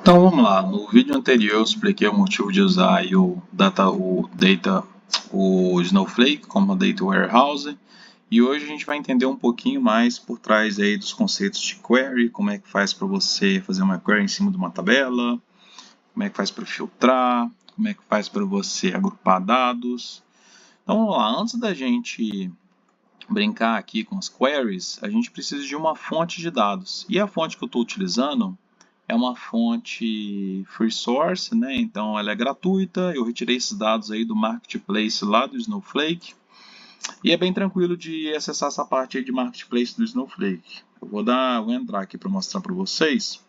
Então vamos lá, no vídeo anterior eu expliquei o motivo de usar aí o Snowflake como Data Warehouse, e hoje a gente vai entender um pouquinho mais por trás aí dos conceitos de query, como é que faz para você fazer uma query em cima de uma tabela, como é que faz para filtrar, como é que faz para você agrupar dados. Então vamos lá, antes da gente brincar aqui com as queries, a gente precisa de uma fonte de dados, e a fonte que eu estou utilizando é uma fonte free source, né? Então ela é gratuita. Eu retirei esses dados aí do marketplace lá do Snowflake e é bem tranquilo de acessar essa parte aí de marketplace do Snowflake. Eu vou entrar aqui para mostrar para vocês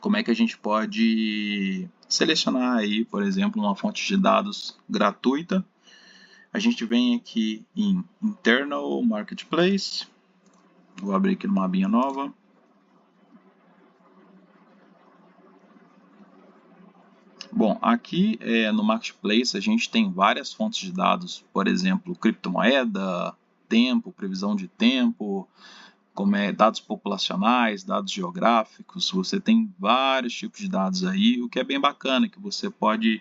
como é que a gente pode selecionar aí, por exemplo, uma fonte de dados gratuita. A gente vem aqui em Internal Marketplace. Vou abrir aqui numa abinha nova. Bom, aqui no Marketplace a gente tem várias fontes de dados, por exemplo, criptomoeda, tempo, previsão de tempo, dados populacionais, dados geográficos. Você tem vários tipos de dados aí, o que é bem bacana, que você pode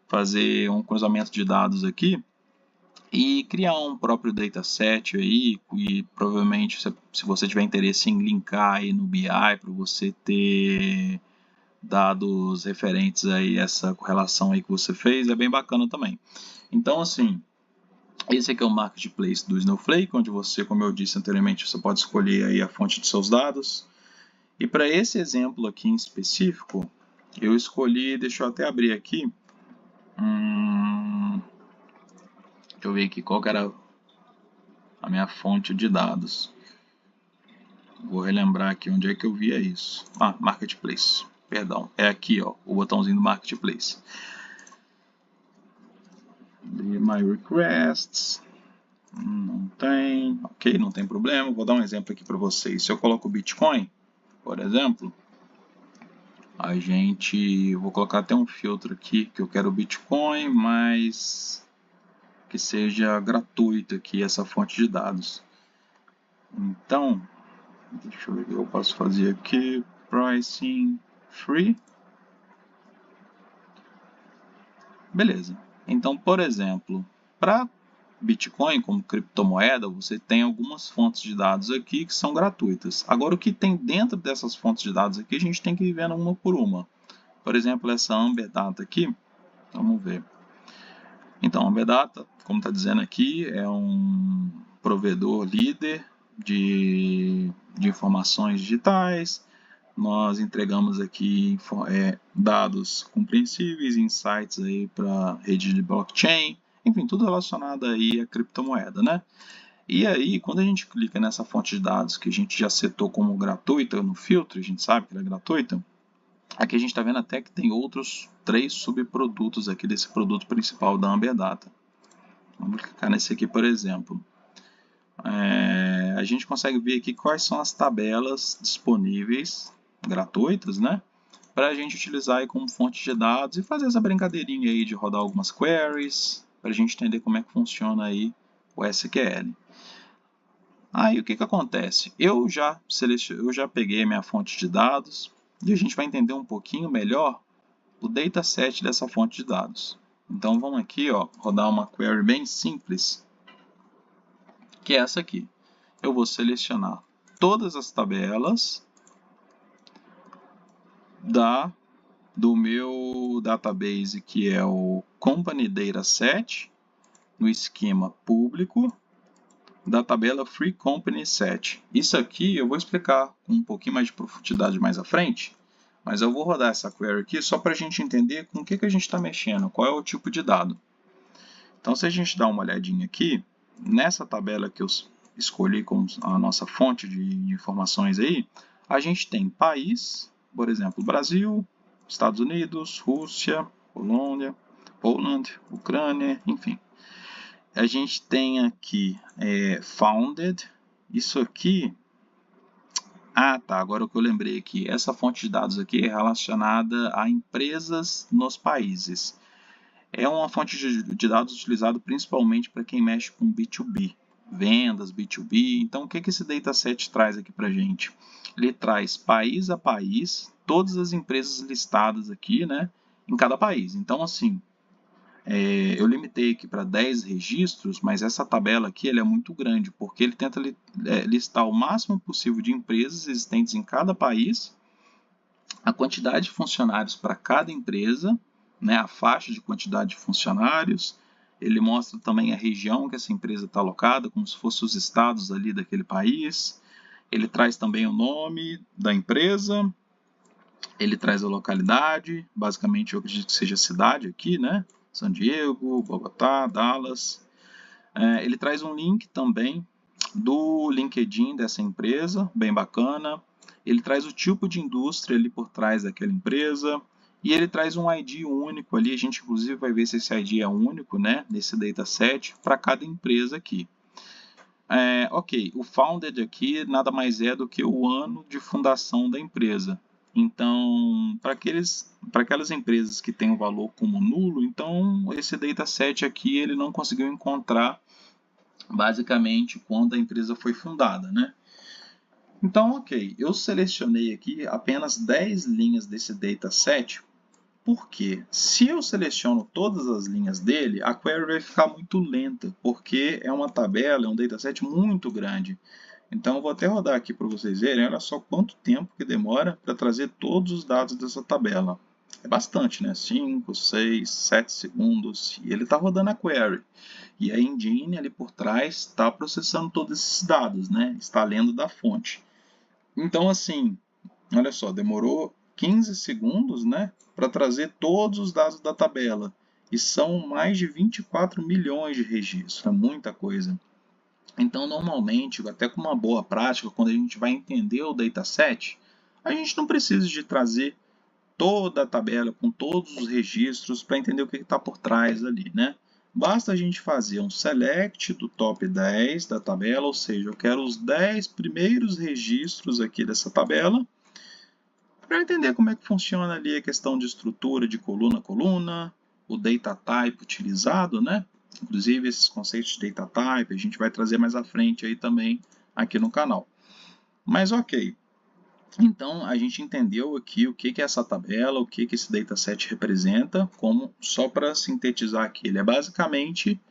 fazer um cruzamento de dados aqui e criar um próprio dataset aí, e provavelmente se você tiver interesse em linkar aí no BI para você ter dados referentes aí a essa correlação aí que você fez, é bem bacana também. Então, assim, esse aqui é o Marketplace do Snowflake, onde você, como eu disse anteriormente, você pode escolher aí a fonte de seus dados. E para esse exemplo aqui em específico, eu escolhi, deixa eu até abrir aqui, deixa eu ver aqui qual que era a minha fonte de dados. Vou relembrar aqui onde é que eu via isso. Marketplace, perdão, é aqui ó, o botãozinho do Marketplace. My requests, não tem, ok, não tem problema. Vou dar um exemplo aqui para vocês. Se eu coloco o Bitcoin, por exemplo, vou colocar até um filtro aqui que eu quero o Bitcoin, mas que seja gratuito aqui essa fonte de dados. Então, deixa eu ver o que eu posso fazer aqui. Pricing free. Beleza. Então, por exemplo, para Bitcoin como criptomoeda, você tem algumas fontes de dados aqui que são gratuitas. Agora, o que tem dentro dessas fontes de dados aqui, a gente tem que ir vendo uma por uma. Por exemplo, essa Amber Data aqui, vamos ver. Então, Amber Data, como está dizendo aqui, é um provedor líder de informações digitais. Nós entregamos aqui dados compreensíveis, insights aí para rede de blockchain, enfim, tudo relacionado aí à criptomoeda, né? E aí, quando a gente clica nessa fonte de dados que a gente já setou como gratuita no filtro, a gente sabe que ela é gratuita, aqui a gente está vendo até que tem outros 3 subprodutos aqui desse produto principal da Amber Data. Vamos clicar nesse aqui, por exemplo. A gente consegue ver aqui quais são as tabelas disponíveis gratuitas, né? Para a gente utilizar aí como fonte de dados e fazer essa brincadeirinha aí de rodar algumas queries, para a gente entender como é que funciona aí o SQL. Aí o que acontece? Eu já peguei a minha fonte de dados e a gente vai entender um pouquinho melhor o dataset dessa fonte de dados. Então vamos aqui, ó, rodar uma query bem simples, que é essa aqui. Eu vou selecionar todas as tabelas do meu database, que é o Company Dataset, no esquema público, da tabela Free Company Set. Isso aqui eu vou explicar com um pouquinho mais de profundidade mais à frente, mas eu vou rodar essa query aqui só para a gente entender com o que a gente está mexendo, qual é o tipo de dado. Então, se a gente dá uma olhadinha aqui, nessa tabela que eu escolhi como a nossa fonte de informações aí, a gente tem país, por exemplo, Brasil, Estados Unidos, Rússia, Polônia, Ucrânia, enfim. A gente tem aqui founded, isso aqui, agora o que eu lembrei aqui, essa fonte de dados aqui é relacionada a empresas nos países. É uma fonte de dados utilizada principalmente para quem mexe com B2B, vendas, B2B. Então, o que esse dataset traz aqui para a gente? Ele traz país a país todas as empresas listadas aqui, né, em cada país. Então, assim, eu limitei aqui para 10 registros, mas essa tabela aqui ela é muito grande, porque ele tenta listar o máximo possível de empresas existentes em cada país, a quantidade de funcionários para cada empresa, né, a faixa de quantidade de funcionários. Ele mostra também a região que essa empresa está alocada, como se fossem os estados ali daquele país. Ele traz também o nome da empresa, ele traz a localidade, basicamente eu acredito que seja a cidade aqui, né? San Diego, Bogotá, Dallas. Ele traz um link também do LinkedIn dessa empresa, bem bacana. Ele traz o tipo de indústria ali por trás daquela empresa. E ele traz um ID único ali, a gente inclusive vai ver se esse ID é único, né, nesse dataset, para cada empresa aqui. Ok, o founded aqui nada mais é do que o ano de fundação da empresa. Então, para aquelas empresas que têm o valor como nulo, então esse dataset aqui ele não conseguiu encontrar basicamente quando a empresa foi fundada, né? Então, ok, eu selecionei aqui apenas 10 linhas desse dataset, porque se eu seleciono todas as linhas dele, a query vai ficar muito lenta, porque é uma tabela, é um dataset muito grande. Então, eu vou até rodar aqui para vocês verem, olha só quanto tempo que demora para trazer todos os dados dessa tabela. É bastante, né? 5, 6, 7 segundos, e ele está rodando a query. E a engine ali por trás está processando todos esses dados, né? Está lendo da fonte. Então, assim, olha só, demorou 15 segundos, né, para trazer todos os dados da tabela. E são mais de 24 milhões de registros, é muita coisa. Então, normalmente, até com uma boa prática, quando a gente vai entender o dataset, a gente não precisa de trazer toda a tabela com todos os registros para entender o que está por trás ali, né? Basta a gente fazer um select do top 10 da tabela, ou seja, eu quero os 10 primeiros registros aqui dessa tabela, para entender como é que funciona ali a questão de estrutura de coluna a coluna, o data type utilizado, né? Inclusive esses conceitos de data type a gente vai trazer mais à frente aí também aqui no canal. Mas ok, então a gente entendeu aqui o que é essa tabela, o que esse dataset representa, como só para sintetizar aqui, ele é basicamente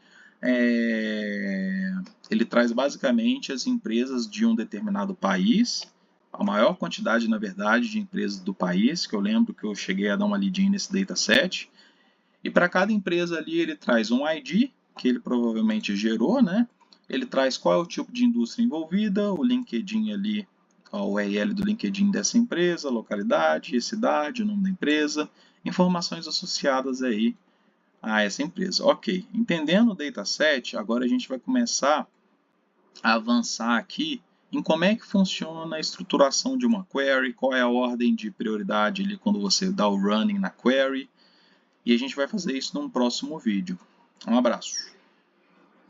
ele traz basicamente as empresas de um determinado país, a maior quantidade, na verdade, de empresas do país, que eu lembro que eu cheguei a dar uma lidinha nesse dataset, e para cada empresa ali ele traz um ID, que ele provavelmente gerou, né? Ele traz qual é o tipo de indústria envolvida, o LinkedIn ali, a URL do LinkedIn dessa empresa, localidade, cidade, o nome da empresa, informações associadas aí a essa empresa. Ok, entendendo o dataset, agora a gente vai começar a avançar aqui em como é que funciona a estruturação de uma query, qual é a ordem de prioridade ali quando você dá o running na query, e a gente vai fazer isso num próximo vídeo. Um abraço!